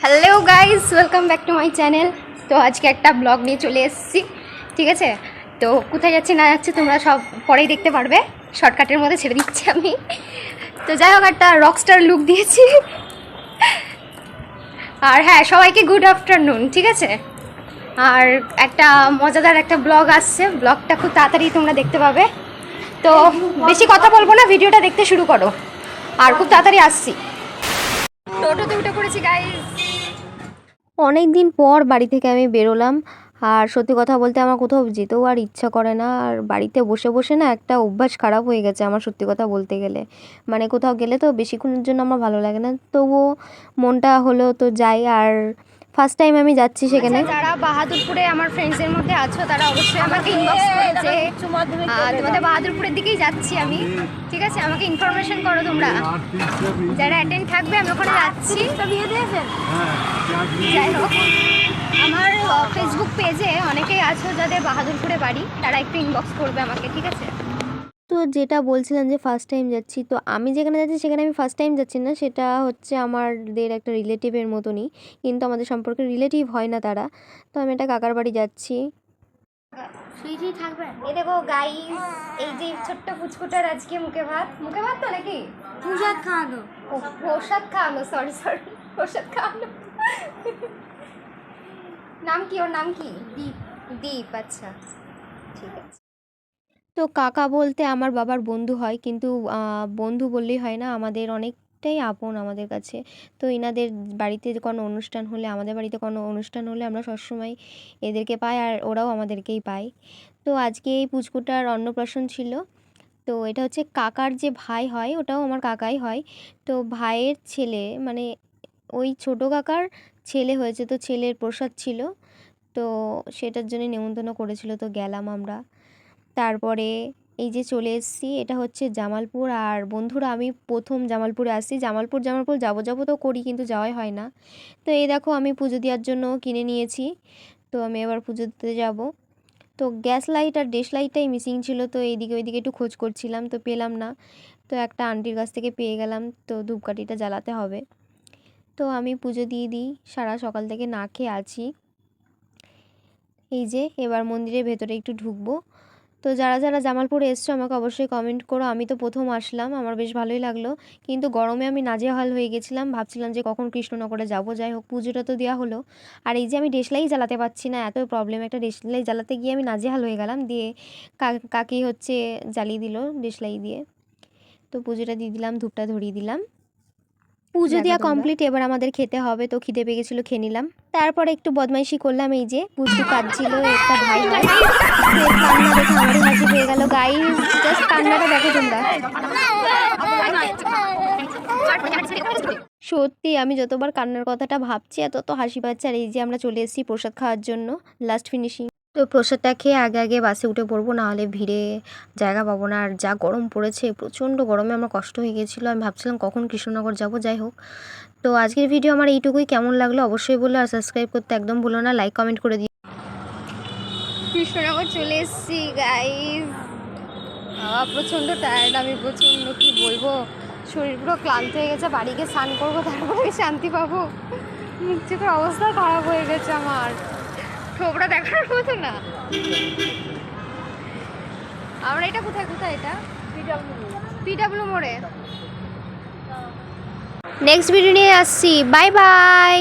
Hello guys, welcome back to my channel. তো আজকে একটা ব্লগ নিয়ে চলে এসেছি, ঠিক আছে। তো কোথায় যাচ্ছি না যাচ্ছি তোমরা সব পরেই দেখতে পারবে, শর্টকাটের মধ্যে ছেড়ে দিচ্ছি আমি। তো যাই হোক, একটা রকস্টার লুক দিয়েছি। আর হ্যাঁ, সবাইকে গুড আফটারনুন, ঠিক আছে। আর একটা মজাদার একটা ব্লগ আসছে, ব্লগটা খুব তাড়াতাড়ি তোমরা দেখতে পাবে। তো বেশি কথা বলবো না, ভিডিওটা দেখতে শুরু করো। আর খুব তাড়াতাড়ি আসছি। টোটোতে উঠে পড়েছি গাইস। অনেক দিন পর বাড়ি থেকে আমি বেরোলাম। আর সত্যি কথা বলতে আমার কোথাও যেতেও আর ইচ্ছা করে না। আর বাড়িতে বসে বসে না একটা অভ্যাস খারাপ হয়ে গেছে আমার, সত্যি কথা বলতে গেলে। মানে কোথাও গেলে তো বেশিক্ষণের জন্য আমার ভালো লাগে না, তবুও মনটা হলো তো যাই। আর ফার্স্ট টাইম আমি যাচ্ছি সেখানে। যারা বাহাদুরপুরে আমার ফ্রেন্ডসদের মধ্যে আছো তারা অবশ্যই আমাকে ইনবক্স করে যে তোমাদের বাহাদুরপুরের দিকেই যাচ্ছি আমি, ঠিক আছে। আমাকে ইনফরমেশন করো তোমরা যারা অ্যাটেন্ড থাকবে, আমি ওখানে যাচ্ছি। যাই হোক, আমার ফেসবুক পেজে অনেকেই আছো যাদের বাহাদুরপুরে বাড়ি, তারা একটু ইনবক্স করবে আমাকে, ঠিক আছে। তো যেটা বলছিলাম যে ফার্স্ট টাইম যাচ্ছি, তো আমি যেখানে যাচ্ছি সেখানে আমি ফার্স্ট টাইম যাচ্ছি না, সেটা হচ্ছে আমাদের একটা রিলেটিভের মতনই, কিন্তু আমাদের সম্পর্কে রিলেটিভ হয় না তারা। তো আমি একটা কাকার বাড়ি যাচ্ছি। এই দেখো গাইস, এই যে ছোট্ট ফুচকুটার আজকে মুখে ভাত তো নাকি প্রসাদ খাওয়ানো, প্রসাদ খাওয়ানো। নাম কি ওর? নাম কি? দীপ। আচ্ছা, ঠিক আছে। তো কাকা বলতে আমার বাবার বন্ধু হয়, কিন্তু বন্ধু বললেই হয় না, আমাদের অনেকটাই আপন আমাদের কাছে। তো এনাদের বাড়িতে কোনো অনুষ্ঠান হলে, আমাদের বাড়িতে কোনো অনুষ্ঠান হলে আমরা সবসময় এদেরকে পাই, আর ওরাও আমাদেরকেই পায়। তো আজকে এই পুচকুটার অন্নপ্রাশন ছিল। তো এটা হচ্ছে কাকার যে ভাই হয়, ওটাও আমার কাকাই হয়। তো ভাইয়ের ছেলে, মানে ওই ছোটো কাকার ছেলে হয়েছে, তো ছেলের প্রসাদ ছিল। তো সেটার জন্য নেমন্তন্ন করেছিল, তো গেলাম আমরা। তারপরে এই যে চলে এসেছি, এটা হচ্ছে জামালপুর। আর বন্ধুরা, আমি প্রথম জামালপুরে আসছি। জামালপুর যাবো তো করি, কিন্তু যাওয়াই হয় না। তো এই দেখো, আমি পুজো দেওয়ার জন্য কিনে নিয়েছি। তো আমি এবার পুজো দিতে যাব। তো গ্যাস লাইট আর ডেশ লাইটটাই মিসিং ছিল, তো এইদিকে ওইদিকে একটু খোঁজ করছিলাম, তো পেলাম না। তো একটা আন্টির কাছ থেকে পেয়ে গেলাম, তো ধূপকাঠিটা জ্বালাতে হবে। তো আমি পুজো দিয়ে দিই, সারা সকাল থেকে না খেয়ে আছি। এই যে এবার মন্দিরের ভেতরে একটু ঢুকবো। তো যারা যারা জামালপুরে এসছো আমাকে অবশ্যই কমেন্ট করো। আমি তো প্রথম আসলাম, আমার বেশ ভালোই লাগলো, কিন্তু গরমে আমি নাজেহাল হয়ে গেছিলাম, ভাবছিলাম যে কখন কৃষ্ণনগরে যাব। যাই হোক, পুজোটা তো দেওয়া হলো। আর এই যে আমি দেশলাই জ্বালাতে পারছি না, এত প্রবলেম। একটা দেশলাই জ্বালাতে গিয়ে আমি নাজেহাল হয়ে গেলাম, দিয়ে কাকি হচ্ছে জ্বালিয়ে দিল দেশলাই দিয়ে। তো পুজোটা দিয়ে দিলাম, ধূপটা ধরিয়ে দিলাম। পুজো দেওয়া কমপ্লিট, এবার আমাদের খেতে হবে। তো খিদে পেয়ে গেছিলো, খেয়ে নিলাম। তারপরে একটু বদমাইশি করলাম। এই যে পুচকু কাঁদছিল, একটা ভাই হয়, কান্না দেখে আমারই হাসি পেয়ে গেল। গাইস, জাস্ট কান্নাটা দেখো তোমরা। সত্যি আমি যতবার কান্নার কথাটা ভাবছি তত হাসি পাচ্ছে। আর এই যে আমরা চলে এসেছি প্রসাদ খাওয়ার জন্য, লাস্ট ফিনিশিং। তো প্রসাদটা খেয়ে আগে আগে বাসে উঠে পড়বো, নাহলে ভিড়ে জায়গা পাবো না। আর যা গরম পড়েছে, প্রচণ্ড গরমে আমার কষ্ট হয়ে গেছিলো। আমি ভাবছিলাম কখন কৃষ্ণনগর যাব। যাই হোক, তো আজকের ভিডিও আমার এইটুকুই। কেমন লাগলো অবশ্যই বলো, আর সাবস্ক্রাইব করতে একদম ভুলো না, লাইক কমেন্ট করে দিও। কৃষ্ণনগর চলে এসেছি গাইস। প্রচণ্ড টায়ার্ড আমি, প্রচণ্ড, কি বলবো, শরীর পুরো ক্লান্ত হয়ে গেছে। বাড়ি গিয়ে স্নান করবো, তারপরে আমি শান্তি পাবো। মুখ চোখের অবস্থা খারাপ হয়ে গেছে আমার, থোবড়া দেখার মতো না। আমরা এটা কোথায় এটা পিডাব্লিউ মোড়ে। নেক্সট ভিডিও নিয়ে আসছি, বাই বাই।